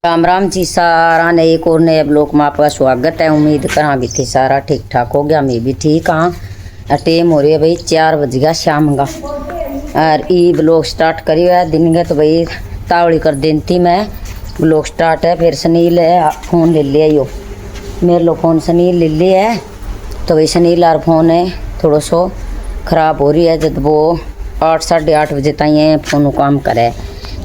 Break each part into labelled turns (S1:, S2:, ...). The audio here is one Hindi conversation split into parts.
S1: राम राम जी सारा ने एक और नए ब्लॉक में आपका स्वागत है। उम्मीद करा भी थी सारा ठीक ठाक हो गया। मैं भी ठीक हाँ। टाइम हो रही है भाई 4 बज गया शाम का और ये ब्लॉक स्टार्ट करी हुआ है दिन का। तो भाई तावड़ी कर देनी थी मैं। ब्लॉक स्टार्ट है फिर सुनील है फ़ोन ले लिया यो मेरे लो फ़ोन सुनील ले लिया है। तो भाई सुनील यार फ़ोन है थोड़ा सो ख़राब हो रही है। जब वो 8 साढ़े 8 बजे तक फ़ोन काम करे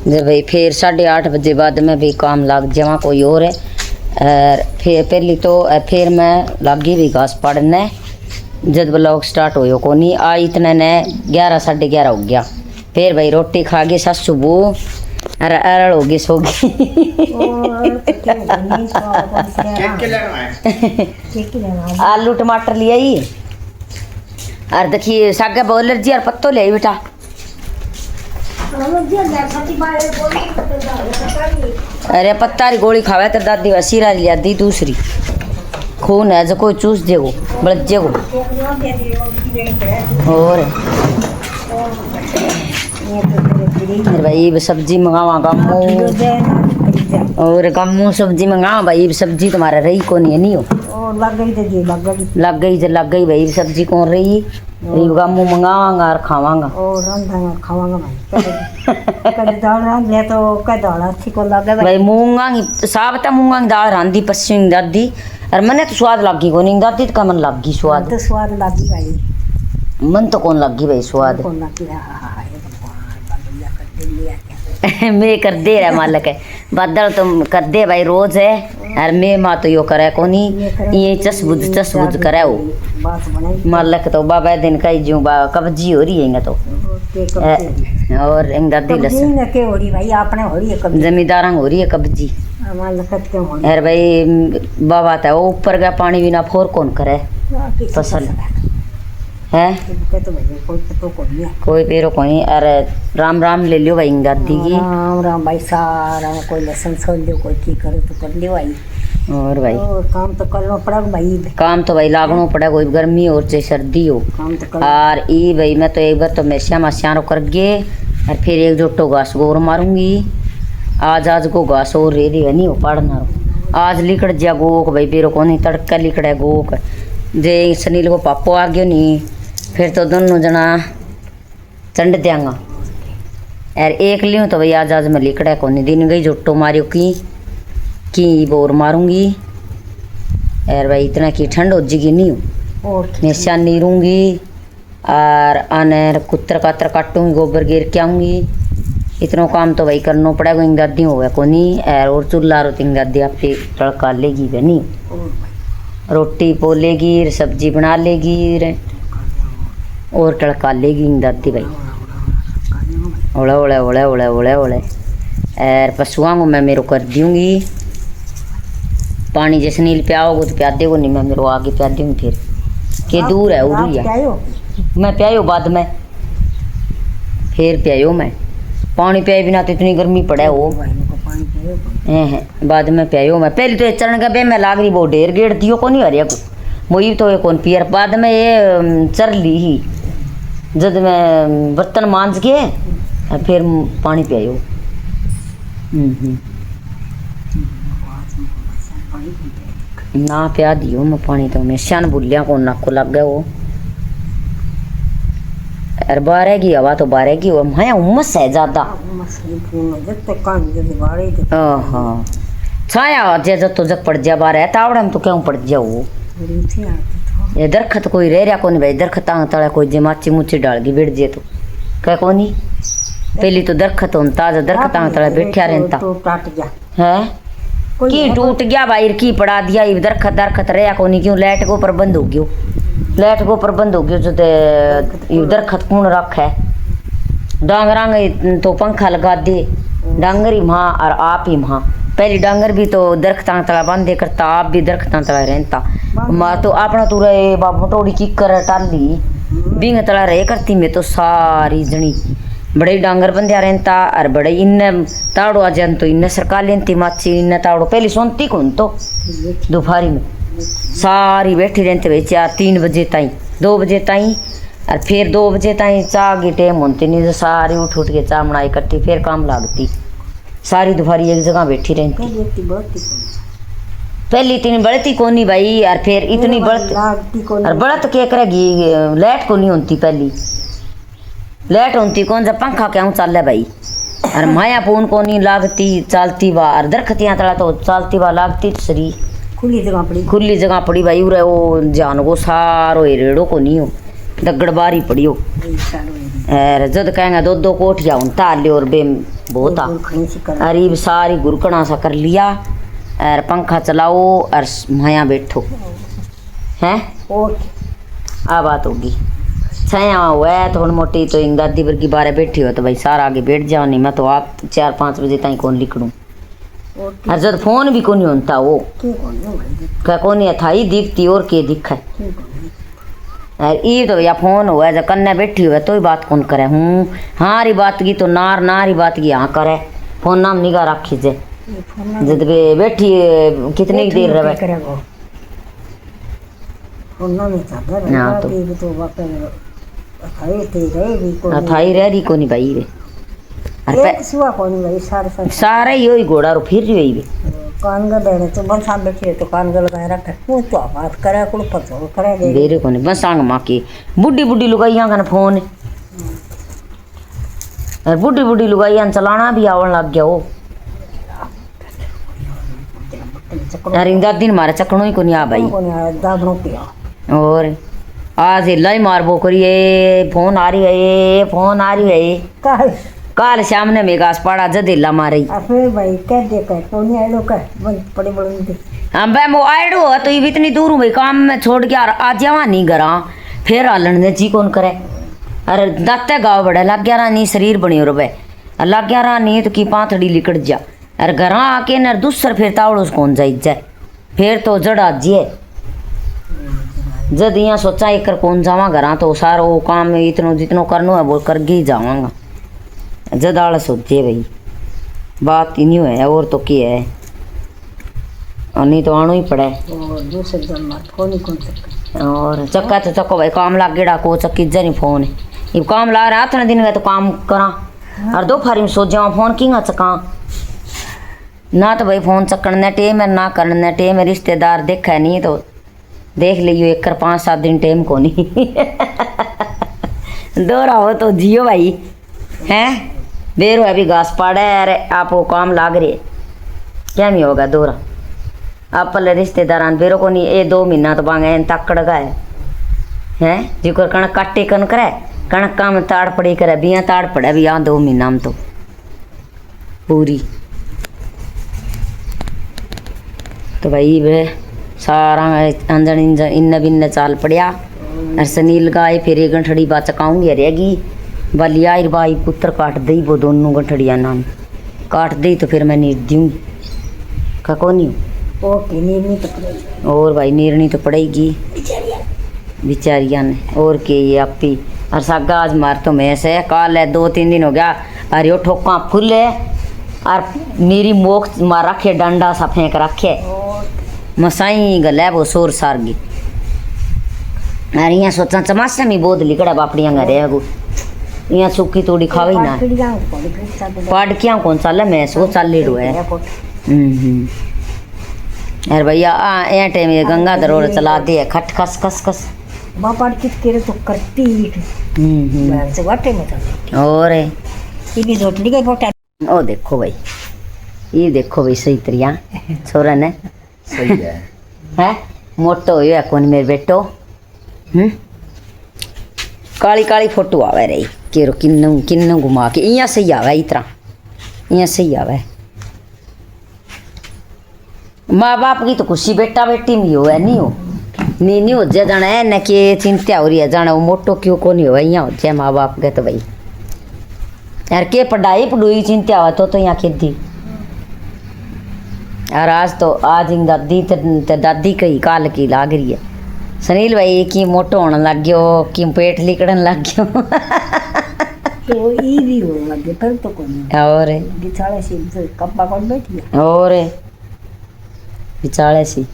S1: जब भाई फिर 8:30 बजे बाद में भी काम लग जावा कोई और है। फिर पहली तो फिर मैं लगी भी घास पड़ने जब ब्लॉग स्टार्ट हो को नहीं आ इतने ने 11 साढ़े 11 हो गया। फिर भाई रोटी खा गई ससु बू अरे अरड़ होगी सो गई। आलू टमाटर लिया ही और देखिए सागे बॉलर जी और पत्तो ले बेटा। अरे पत्ता री गोली खावे तो दादी वसीरा लिया दी दूसरी खून है जो कोई चूस देगो बलत जेगो और भाई सब्जी मंगावा गम्मू और गम्मू सब्जी मंगावा भाई सब्जी तुम्हारा रही को नहीं हो लग गई भाई सब्जी कौन रही गम्मू मंगावांगा और खावांगा भाई मूंगा साबता मूंगा की दाल रांधी पश्चिम दादी और मने तो स्वाद लगी को नहीं दादी तो मन लगी स्वाद
S2: लगी भाई
S1: मन तो कौन लगी भाई स्वाद मैं कर दे रहा मालक है बदल तुम कर दे भाई रोज है और मैं माँ तो यो करे को नहीं ये चसबुज करे वो मालक तो बाबा दिन का जो कब्जी हो रही है तो और दादी जमींदार हो रही है कब्जी यार भाई बाबा था वो ऊपर गया पानी बिना फोर कौन करे फसल है कोई पेरो कोई अरे राम राम ले लियो भाई दादी की
S2: राम राम भाई सारा कोई लसन छोड़ लियो कोई की करे तो कर लियो भाई
S1: और भाई
S2: काम तो करना पड़ेगा भाई
S1: काम तो भाई लागनो पड़ेगा कोई गर्मी और चाहे सर्दी हो
S2: काम तो
S1: और ई भाई मैं तो एक बार तो मैं श्यामा श्यारो कर गए और फिर एक जोटो घास गोर मारूंगी आज को घास और रेडी नहीं हो पड़ना आज लिकड़ जा गोक भाई पेरो को नहीं तड़का लिकड़ा गोक जे सुनील को पापो आ गयो नहीं फिर तो दोनों जना चंड देंगा यार एक लियो तो भाई आज मैं लिकड़ा को नहीं दिन गई जोटो मारियो की बोर मारूंगी यार भाई इतना की ठंड हो जाएगी नहीं हो मैं शानी रूंगी और अनेर कुत्र कातर काटूंगी गोबर गिर के आऊँगी इतना काम तो भाई करना पड़ेगा। इंग दादी हो गया को नहीं और चूल्हा रोती इंग दादी आप तड़का लेगी वे नहीं रोटी पोलेगी सब्जी बना लेगी और तड़का लेगी इंग दादी भाई ओले ओले ओले ओले ओले ओले और पशुओं को मैं मेरे कर दूँगी पानी जैसे नील प्याओगे तो प्या देगो नहीं मैं मेरे आगे प्या दूँगी फिर के दूर है उड़ी है मैं प्यायो बाद में फिर प्यायो मैं पानी प्याए बिना तो इतनी गर्मी पड़े हो बाद में प्यायो मैं पहले तो चरण का बे मैं लाग रही वो ढेर गेड़ दियो को नहीं हरिया को वही तो कौन पियर बाद में ये चर ली ही जब मैं बर्तन मांज के फिर पानी पियायो ना प्या दियो मैं पानी तो मैं शान बुलिया को नाक को लग गया वो अरे बारह की हवा तो बारह की है उमस है ज्यादा हाँ छाया जब तो जग पड़ जा बारह तावड़े में तो क्यों पड़ जाओ ये दरखत कोई रह रहा कोनी भाई दरखत तला कोई जे माची मुची डाल गई बैठ जे तो क्या कोनी पहली तो दरखत हो ताजा दरखत तला बैठा रहता है की टूट गया भाई की पड़ा दिया दरखत रहा कोनी क्यों लाइट को प्रबंध हो गयो लाइट को प्रबंध हो गयो जो दरखत कौन रख है डांगरांग तो पंखा लगा दे डांगरी माँ और आप ही माँ पहली डांगर भी तो दरख्त तला बांधे करता आप भी दरख्त तला रहता माँ तो अपना तो रहे बाबू टोड़ी की कर टाली बिंग तला रहे करती मैं तो सारी जनी बड़े डांगर बंध्या रहता और बड़े इन ताड़ो आ जान तो इन सरकार लेती माची इन ताड़ो पहली सोनती कौन तो दोपहरी में सारी बैठी रहते भाई 3 बजे ताई 2 बजे ताई और फिर 2 बजे ताई चाह की टाइम होती नहीं तो सारी उठ के चाह बनाई करती फिर काम लागती सारी दोपहरी एक जगह बैठी रहती।
S2: पहले इतनी बढ़ती
S1: पहली इतनी बढ़ती कोनी भाई, और फिर इतनी बढ़त
S2: लागती को
S1: और बढ़त क्या करेगी, लाइट को नहीं होती, पहली लाइट होती कौन, जब पंखा क्यों चल भाई, और माया पून को नहीं लागती चलती वा, और दरखतियाँ तला तो चलती वा लागती सरी खुली जगह पड़ी भाई। उरे वो जान को सारो रेड़ो को नहीं हो, दगड़बारी पड़ी हो, और जद कहेंगे दो दो कोठिया उन तार लियो और बेम बहुत आ, अरे सारी गुरकना सा कर लिया, और पंखा चलाओ और माया बैठो हैं, आ बात होगी। छाया हुआ है थोड़ी मोटी तो इन दादी वर्गी बारे बैठी हो तो भाई सारा आगे बैठ जाओ, नहीं मैं तो आप 4-5 बजे तक कौन लिखूँ, और जब फोन भी कौन होता वो क्या कौन था ही दिखती और के दिखा ये तो भैया फोन हुआ जब कन्या बैठी हुआ तो ही बात कौन करे हूँ, हाँ री बात की तो नारी बात की हाँ करे, फोन नाम निगाह रखी जे जब बैठी कितनी देर रहे हाँ तो थाई रह रही को नहीं भाई वे, सारे ही वही घोड़ा रो फिर रही वे
S2: कान गा देने तो बन सामने बैठी तो कान गा लगाए रखे वो तो बात करे कुल पतो करे दे
S1: बेरे को नहीं बस सांग माँ की बुढ़ी लुगाइयाँ का फोन, और बुढ़ी लुगाइयाँ चलाना भी आवण लग गया वो, यार इन दादी ने मारे चकणों ही को नहीं आ भाई, और आज लाई मारबो करिए फोन आ रही है फोन आ रही है काल शाम ने मेघास पाड़ा जदेला मारी
S2: फिर भाई कह दे कर फोन आइडो कर बड़े बड़े
S1: हम बे वो आइडो तो ये इतनी दूर हूँ भाई काम में छोड़ के आ जावा नहीं घरा फिर हालन ने जी कौन करे, अरे दाते गाँव बड़ा लग गया नहीं शरीर बनी हो रे लग गया नहीं तो की पाथड़ी लिकट जा, अरे घर आके न दूसर फिर तावड़ो कौन जाई जाए फिर तो जड़ा जिए जद यहाँ सोचा एक कर कौन जावा घर तो सारो काम इतनो जितनो करनो है वो करके ही जावांगा, जद आलस होती है भाई बात ही नहीं है और तो क्या है, और नहीं तो आनो ही पड़े और चक्का तो चक्को भाई काम लाग गेड़ा को चक्की जनी फोन है ये काम ला रहा था दिन गए तो काम करा, और दोपहर में सो जाओ फोन किंगा चका ना तो भाई फोन चक्कन टेम है ना करने टेम है, रिश्तेदार देखा नहीं तो देख लियो एक कर 5-7 दिन टेम को नहीं दोहरा हो तो जियो भाई हैं बेरो अभी घास पाड़ा है, अरे आप वो काम लाग रहे क्या नहीं होगा दोहरा आप पहले रिश्तेदार बेरो को नहीं ये 2 महीना तो बांगे तकड़ गए हैं जिकर कणक काटे कन करे कणक काम ताड़ पड़ी करे बिया ताड़ पड़े भी यहाँ 2 महीना में तो पूरी तो भाई वे सारा अंजन इंजन इन बिन्न चाल पड़िया, और सनील गाय फिर एक गंठड़ी बात चकाऊंगी रहेगी बलिया बाई पुत्र काट दी वो दोनों गंठड़िया नाम काट दी तो फिर मैं नीर दूँगी का कौन और भाई नीरनी तो पड़ेगी बेचारिया ने और के ये आपी और सागा आज मार तो मैं से काल है 2-3 दिन हो गया, अरे वो ठोका फुल है और मेरी मोख मार रखे डंडा सा फेंक रखे मसाई गले वो शोर सारगी, अरे यहाँ सोचा चमासा में बोध लिकड़ा बापड़ियाँ घरे है यहाँ सूखी तोड़ी खावे ना पाड़कियाँ कौन चल मैं सो चल है यार भैया यहाँ टाइम ये गंगा दरोड़ चला दी है खट खस खस खस
S2: बापा कितने तो करती से वाटे में
S1: और
S2: ये रोटली का पोटा
S1: ओ देखो भाई ये देखो भाई सही तरिया छोरा ने
S3: सही है
S1: मोटो हो कौन मेरे बेटो काली काली फोटो आवे रही केरो किन्नू घुमा के इं सही आवे इतना इं सही आवे माँ बाप की तो खुशी बेटा बेटी में हो है नहीं हो नहीं हो जाए जाना है न के चिंता हो रही है जाना वो मोटो क्यों को नहीं हो यहाँ हो जाए माँ बाप के तो भाई यार के पढ़ाई पढ़ुई चिंता हुआ तो यहाँ खेती और आज इन दादी तो दादी कही काल की लाग रही है सनील भाई की मोटो होने लग गयो कि पेट लिकड़न लग गयो
S2: तो ई भी हो लगे पर तो कोई
S1: और
S2: बिचारे से कब्बा कौन बैठी
S1: और बिचारे सी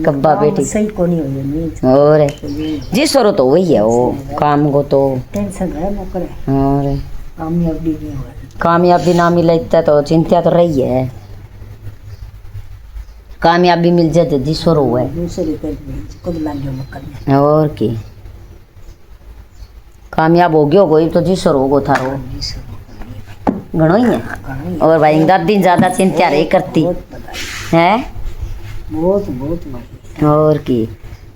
S1: कब्बा बेटी
S2: सही को नहीं हो
S1: और जिस और तो वही है वो काम को तो
S2: टेंशन है वो करे
S1: और
S2: कामयाबी नहीं हो
S1: कामयाबी ना मिले इतना तो चिंता तो रही है। कामयाबी मिल जाए तो जिसो रो है
S2: दूसरे पे खुद लागे मकर
S1: और की कामयाब हो गयो कोई तो जिसो रोगो थारो घणो ही है। और भाई दादी ज्यादा चिंता रही करती है
S2: बहुत बहुत भाई
S1: और की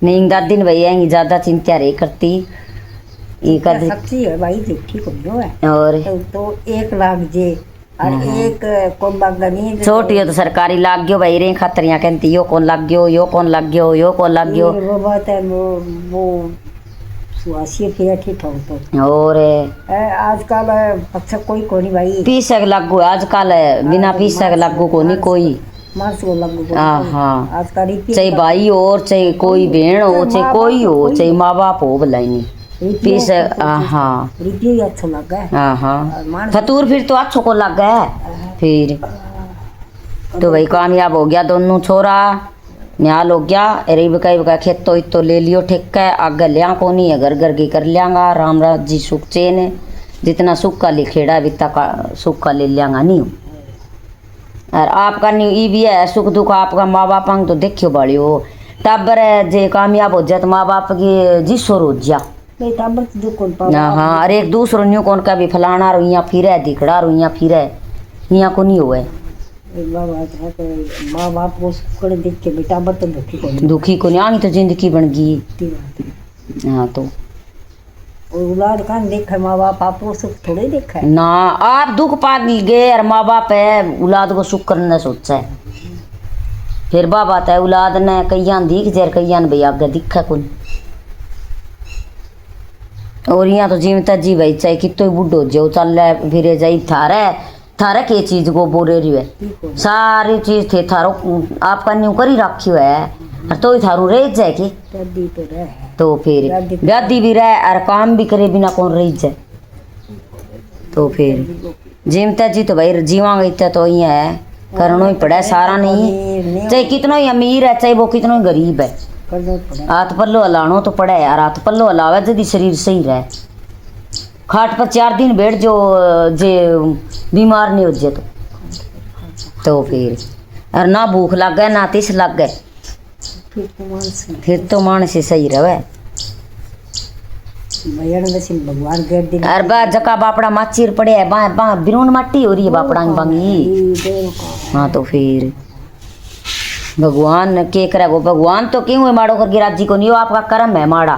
S1: नहीं दादी ने भैया ज्यादा चिंता रही करती ये कर
S2: सच्ची है भाई देखी को जो है
S1: और
S2: तो 1 लाख जे और एक कौन बागनी
S1: छोटी हो तो सरकारी लाग गयो भाई रे खतरियां कहती यो कौन लाग गयो यो कौन लाग गयो यो कौन लाग गयो
S2: वो बात है वो सुआसी फिर ठीक हो तो
S1: और
S2: आजकल अच्छा कोई कोनी भाई
S1: पीसक लागू आजकल बिना पीसक लागू कोनी कोई
S2: मार्च को लगू
S1: हाँ
S2: आजकल
S1: चाहे भाई हो चाहे कोई बहन हो चाहे कोई हो चाहे माँ बाप हो भलाई नहीं पीस हाँ
S2: रिपी अच्छा लगा है
S1: हाँ हाँ फतूर फिर तो अच्छो को लग गया फिर तो भाई कामयाब हो गया दोनों छोरा न्याल हो गया। अरे बका खेत तो इतो ले लियो ठेका है आगे लिया को नहीं है घर घर की कर लियांगा राम राज जी सुख चैन है जितना सुख का लिखेड़ा बिता का सुख का ले लियांगा नहीं हो। और आपका नहीं ई भी है सुख दुख आपका माँ बाप तो देखियो बड़ी हो टाबर जे कामयाब हो जाए तो माँ बाप की जिसो रोज जा हाँ अरे एक दूसरो न्यू कौन का भी फलाना रो यहाँ फिर है दिखड़ा रो यहाँ फिर है यहाँ को नहीं हुआ
S2: माँ बाप को देख के बेटा तो
S1: दुखी को नहीं आनी तो जिंदगी बन गई। हाँ तो
S2: औलाद का देखा माँ बाप आपको सुख थोड़े देखा है
S1: ना आप दुख पा गए और माँ बाप है औलाद को सुख करने सोचा है फिर बाबा है औलाद ने कईया दिख जाए कईया भाई आगे दिखा कौन और यहाँ तो जीवता जी भाई चाहे कितो बुढ़ो जो चल फिर जाई थारे थारे के चीज को बोरे रही है सारी चीज थे थारो आपका न्यू करी रखी है तो थारू रह जाए की तो फिर गादी भी रहे और काम भी करे बिना कौन रह जाए तो फिर जीवता जी तो भाई जीवा गई तो ही है करना ही पड़ा सारा नहीं चाहे कितना ही अमीर है चाहे वो कितना ही गरीब है हाथ पल्लो हलानो तो पड़े यार हाथ पल्लो हलावे यदि शरीर सही रहे खाट पर 4 दिन बैठ जो जे बीमार नहीं हो जाए तो फिर और ना भूख लग गए ना तिस लग गए फिर तो मानस सही रहे और बा जका बापड़ा माचीर पड़े है बा बा बिरोन माटी हो रही है बापड़ा बांगी हाँ तो फिर भगवान के करेगो भगवान तो क्यों है माड़ो करके राजी को नहीं हो आपका कर्म है माड़ा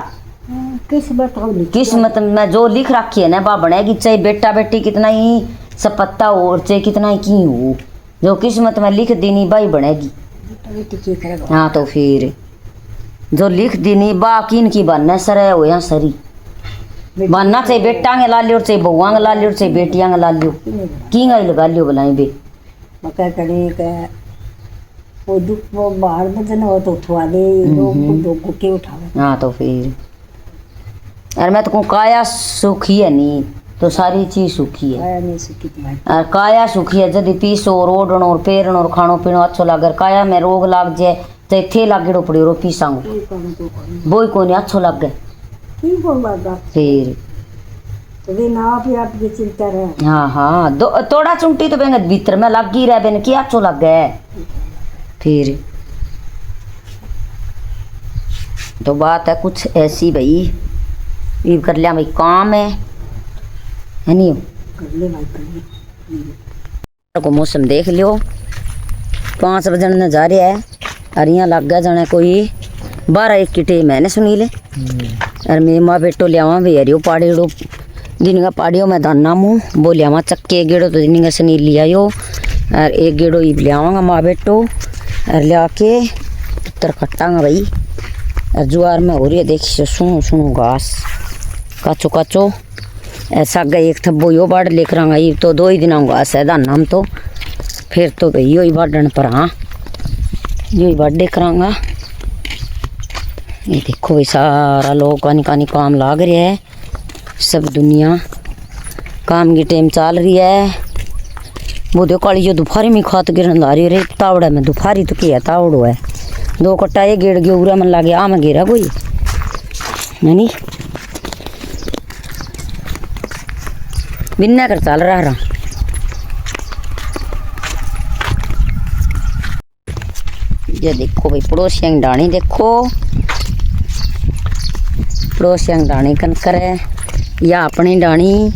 S1: किस्मत में जो लिख रखी है ना बा बनेगी चाहे बेटा बेटी कितना ही सपत्ता हो चाहे कितना ही की हो जो किस्मत में लिख दी नहीं बाई बनेगी। हाँ तो फिर जो लिख दी नहीं बा किन की बनना सर है वो यहाँ सरी बनना चाहे बेटा के ला लियो चाहे बहुआ ला लियो चाहे बेटियां ला लियो की लगा लियो बुलाई बे
S2: वो दुख वो बाहर में हो तो उठवा दे लोग के उठावे।
S1: हाँ तो फिर और मैं तो काया सुखी है नहीं तो सारी चीज सुखी है
S2: काया नहीं सुखी
S1: और काया सुखी है यदि पीसो रोडन और पेरन और खानो पीनो अच्छो लगे काया में रोग लाग जाए तो थे लागेड़ो पड़ी रो पीसांगो बोई को नहीं अच्छो लग गए फिर
S2: तो ना आप ये चिंता रहे।
S1: हाँ हाँ थोड़ा चुंटी तो बेंगे भीतर में लग ही रहे बेन क्या अच्छो लग गए फिर तो बात है कुछ ऐसी भाई ये कर लिया भाई काम है नहीं
S2: कर ले भाई कर ले
S1: को मौसम देख लियो 5 बजन ने जा रहा है और यहाँ लग गया जाने कोई 12-1 की टेम मैंने सुनी ले और मेरी माँ बेटो लियावा भी हरियो पाड़ीड़ो दिन का पाड़ियों में दाना मुँह वो लियावा चक्के गेड़ो तो दिन का सनी लिया यो और एक गेड़ो ईब लियावागा माँ बेटो और लिया के पुत्र कटांगा भाई और जुआर में हो रही है देखिए सुनो सुनो घास काचो काचो ऐसा गए एक थब्बो यो बाढ़ लेकर आऊँगा ये तो 2 ही दिन घास है दाना हम तो फिर तो भाई यो ही बाढ़न पर हाँ यो ही बाढ़ लेकर आऊँगा। ये देखो भाई सारा लोग कानी काम लाग रहे है सब दुनिया काम की टाइम चल रही है वो देखो काली जो दोपहरी में खात गिरन ला रही रे तावड़ा में दोपहरी तो क्या तावड़ो है 2 कट्टा ये गिर गया उरा मन लागे आ में गिरा कोई नहीं बिन्ना कर चल रहा ये देखो भाई पड़ोसियों की डाणी देखो, पड़ोसियों की डाणी कनकर है या अपनी डाणी,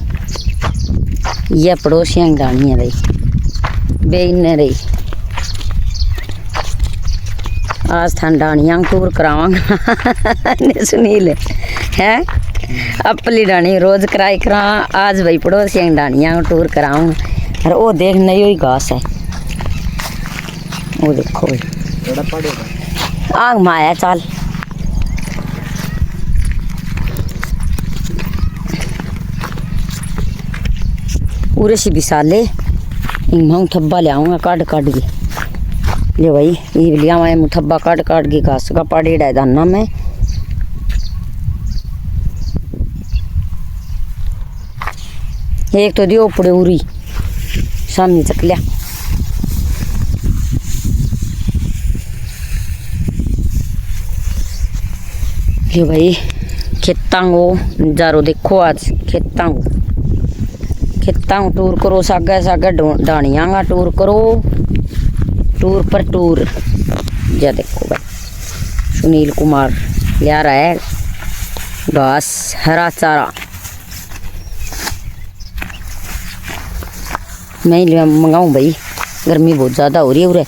S1: यह पड़ोसियों की डाणी है भाई बेने रही। आज थान डाणियाँ टूर करावांगा सुनील है अपनी डाणी रोज कराई करा, आज भाई पड़ोसियों की डाणियाँ टूर कराऊँ। और वो देख नई हुई घास है, वो देखो भाई
S3: थोड़ा पड़ेगा।
S1: आग माया चाल पूरे सी बिसाले इन थब्बा ले आऊँगा काट काट के ले भाई, ये लिया मैं मुथब्बा काट काट के घास का पाड़ी डाय दाना में। एक तो दियो पड़े उरी सामने तक लिया, ये भाई खेतांगो नजारो देखो। आज खेतांगो टूर करो, सागे सागे डाणियाँ का टूर करो, टूर पर टूर। ये देखो भाई सुनील कुमार ले रहा है घास हरा चारा, मैं मंगाऊँ भाई, गर्मी बहुत ज़्यादा हो रही है उरे,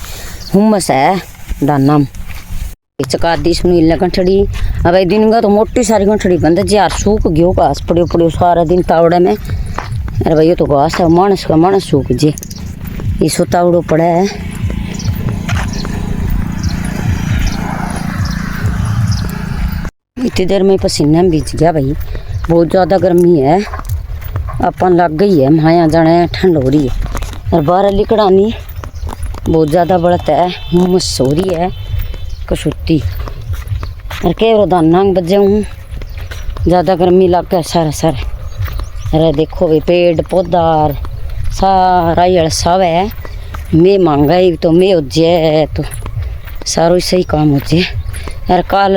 S1: हुम्मस है डाना में। चका दी सुनील ने गंठड़ी, अब दिन का तो मोटी सारी गंठड़ी बंद है यार, सूख गयो घास पड़ो पड़ो सारा दिन तावड़े में। अरे भाई ये तो घास है मानस का मानस सूख जे, इसो तावड़ो पड़ा है। इतनी देर में पसीना भीज गया भाई, बहुत ज़्यादा गर्मी है, अपन लग गई है माया जाने ठंड हो रही है। और बाहर लिकड़ानी बहुत ज़्यादा बढ़त है, हुम्मस हो रही है कसूती। और के दाना बजे हूँ ज़्यादा गर्मी लग गया सारा सारा। अरे देखो भाई पेड़ पौधा सारा ये सब है, मैं महंगाई तो मैं हो जाए तो सारो सही काम हो जाए। यार कल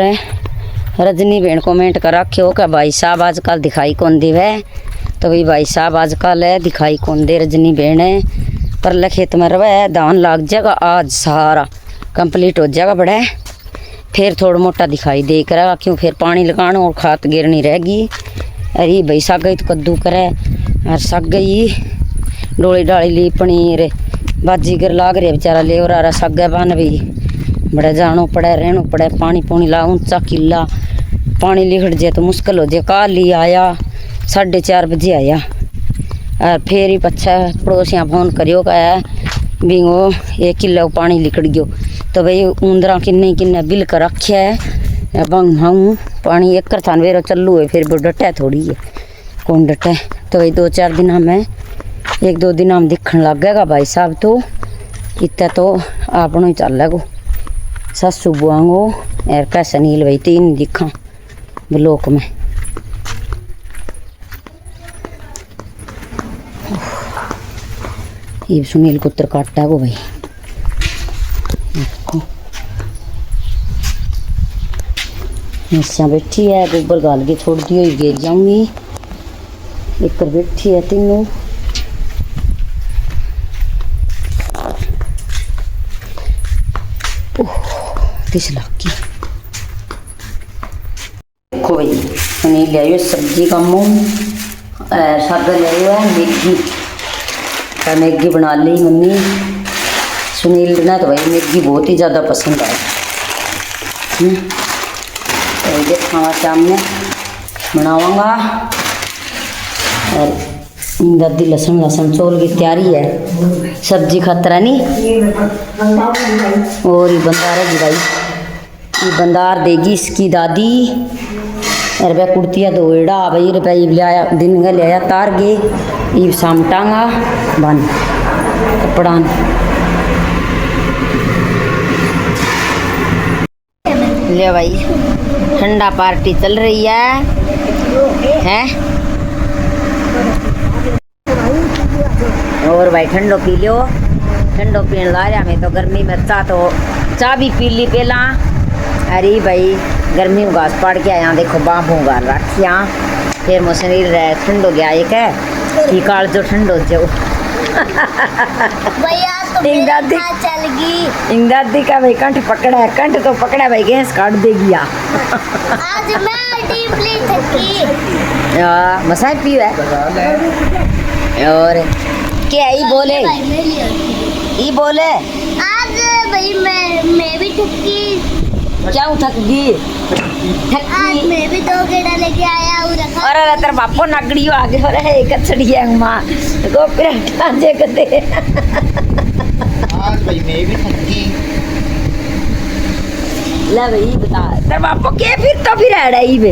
S1: रजनी बहन कमेंट कर रखे क्या भाई साहब आजकल दिखाई कौन देवे, तो भाई साहब आजकल है दिखाई कौन दे रजनी बहन है, पर खेत में रवे धान लाग जाएगा आज सारा कंप्लीट हो जाएगा बड़ा, फिर थोड़ा मोटा दिखाई दे करेगा, क्यों फिर पानी लगाना और खाद गिरनी रहेगी। अरे भाई साग गई तो कद्दू करे, और साग गई डोली डाली ली पनीर बाजी गिर लाग रही बेचारा ले और आ साग बन भी बड़ा जानो पड़े रहनो पड़े, पानी पुनी ला ऊंचा किला पानी लिखट जाए तो मुश्किल हो जाए। कल ही आया 4:30 बजे आया, और फिर ही पच्छा पड़ोसियाँ फोन करियो का बिंगो 1 किलो पानी लिकड़ गयो, तो भाई ऊंदरा किन्ने बिल कर रखे है बंग हाऊँ पानी एक थान वेरो चलू है, फिर वो डटे थोड़ी है कौन डटे। तो भाई 2-4 दिन में 1-2 दिन हम दिखन लग गएगा भाई साहब, तो इतना तो आपनो ही चल लगो ससु बुआंगो और कैसा नील भाई 3 दिखा ब्लॉक में। ये सुनील कुत्र काटा को भाई देखो मिर्चा बैठी है, गोबर गाल के छोड़ दी हुई गिर जाऊंगी, एक बैठी है तीनों। की देखो भाई सुनील ले आयो सब्जी का मुँह, साग ले आयो है मैगी, मैगी बना ली मम्मी। सुनील ने तो भाई मैगी बहुत ही ज़्यादा पसंद है, तो देखा शाम में बनावांगा। और दादी लहसुन चोल की तैयारी है, सब्जी खतरा नहीं। और ये बंदार है जी भाई, ये बंदार देगी इसकी दादी। और वह कुर्तियाँ दौड़ा भाई रुपये लिया दिन का लिया तार गे, ये सामटांगा बन कपड़ा ले भाई। ठंडा पार्टी चल रही है हैं? और भाई ठंडो पी लियो, ठंडो पीने ला रहा मैं तो गर्मी में चाह भी पी ली पहला। अरे भाई गर्मी में घास पाड़ के आया देखो बाँबू गाल रखिया, फिर मो शरीर ठंडो गया एक है कि काल जो ठंडो जो
S4: भैया
S1: एक दादी
S4: चल गई।
S1: एक दादी का भाई कंठ पकड़ा है, कंठ तो पकड़ा भाई गैस काट देगी या
S4: आज मैं डीपली थकी।
S1: मसाई पी है और क्या ही बोले
S4: भाई मैं लिया।
S1: ई बोले
S4: आज भाई मैं भी थकी।
S1: क्या थक गई
S4: आज मैं भी 2 गेड़ा लेके आया हूँ रखा।
S1: और तेरे बापो नगड़ी आगे हो रहे एक छड़ी है मां को पिरटा जे कदे
S3: आज भाई मैं भी थकी।
S1: ले भाई बता तेरे बापो के फिर तो फिर है रही बे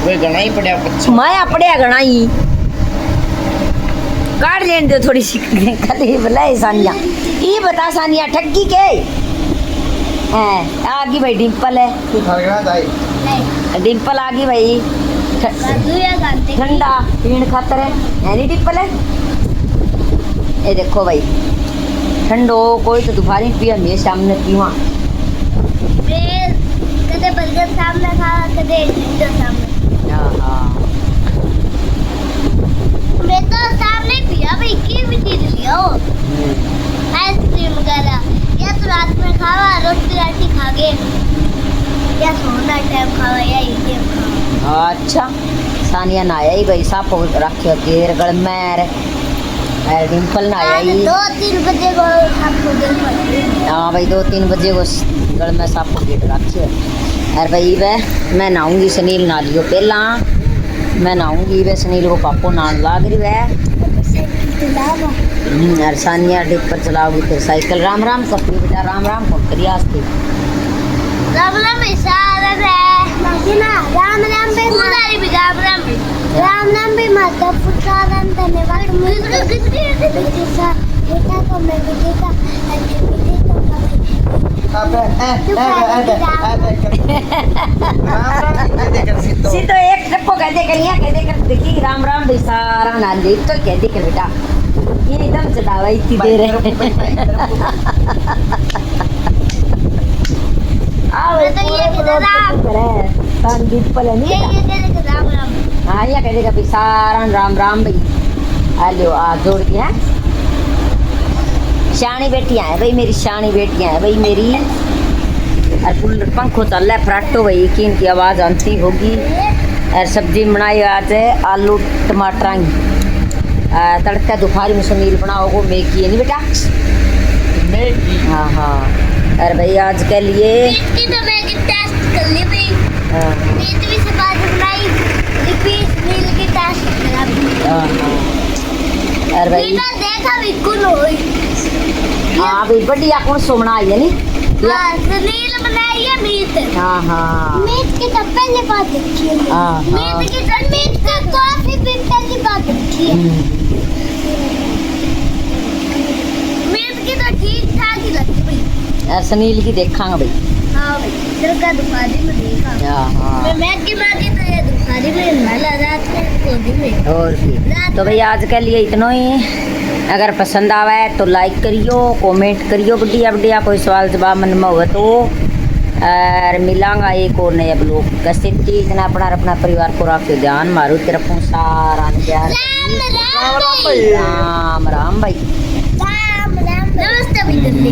S3: वे गणा ही पड़ा पच्चीस।
S1: माया पड़े गणाई काट लेने दो थोड़ी सी कली भलाई सानिया ई बता सानिया ठगी के है आगी भाई डिंपल है
S3: तू खा गया दाई।
S4: नहीं
S1: डिंपल आगी भाई
S4: गाजू या गांते की।
S1: ठंडा पीण खातर है नहीं डिंपल है ये देखो भाई ठंडो कोई तो दोपहरी पिया मैं सामने पीवा
S4: मैं कदे बर्गर सामने खा कदे ठंडो सामने।
S1: हाँ
S4: मैं तो सामने पिया भाई की भी चीज लियो आइसक्रीम वगैरह या तो रात में खावा रोटी राटी खा गए या सोना टाइम खावा या टाइम खावा।
S1: अच्छा सानिया नाया ही भाई साप रखे घेर गल में डिंपल नाया
S4: आज
S1: ही
S4: 2-3 बजे को आपको दिन पड़ती।
S1: हाँ भाई 2-3 बजे को गल में साप गेट रखे अरे भाई वह मैं नहाऊंगी सुनील ना लियो पहला मैं नहाऊंगी वे सुनील को पापो नान लाग रही वह और सानिया डिप पर चलाओगी फिर साइकिल राम राम कपड़ी बेटा राम राम कौन करी आस्ते
S4: राम राम इशारा है मासीना राम राम पे मारी भी राम राम पे माता पुत्रान धन्यवाद मुझे कितनी सा बेटा को मैं बेटा
S1: सी तो एक टप्पो कहते कर देखी राम राम भाई सारा नान दे तो कहते कर बेटा ये एकदम चलावा इतनी देर है आओ
S4: मैं तो ये कहता था
S1: संदीप पले नहीं
S4: ये दे राम राम।
S1: हाँ ये कहते भाई सारा राम राम भाई आ लो आ जोड़ के हैं शानी बेटियां है भाई मेरी शानी बेटियां है भाई मेरी और फुल पंखो चल रहा है फराटो भाई की इनकी आवाज़ आती होगी और सब्जी बनाई आज है आलू टमाटर तड़का दोपहर में सुनील बनाओगे मैगी है नहीं बेटा हाँ हाँ अरे भाई आज के लिए
S4: इसकी तो मैं टेस्ट कर ली भाई मीट भी सबाज बनाई रिपीट मील की टेस्ट करा
S1: अरे भाई
S4: मीठा देखा भी कुल होई।
S1: हाँ भाई बढ़िया कौन सो बनाई है नहीं
S4: हाँ सुनील बनाई है मीट।
S1: हाँ हाँ
S4: मीट की तो पहले बात देखी है।
S1: हाँ हाँ
S4: मीट की तो मीट का कॉफी भी पहली बात देखी है। मीट की तो ठीक ठाक ही लगती भाई।
S1: यार सुनील की देखांगा भाई
S4: हाँ भाई दुर्गा दुकानी में देखा।
S1: हाँ
S4: मैं मैगी मांगी तो ये दुकानी में माला रात में कोदी में।
S1: और फिर तो भाई आज के लिए इतना ही अगर पसंद आवा है तो लाइक करियो कमेंट करियो बढ़िया बढ़िया कोई सवाल जवाब मन में हो तो और मिलांगा एक और नया ब्लॉग कैसे इतना अपना परिवार को रखो ध्यान मारो तरफ सारा प्यार
S4: राम राम भाई।
S1: राम राम भाई
S4: राम राम नमस्ते भी कर ले।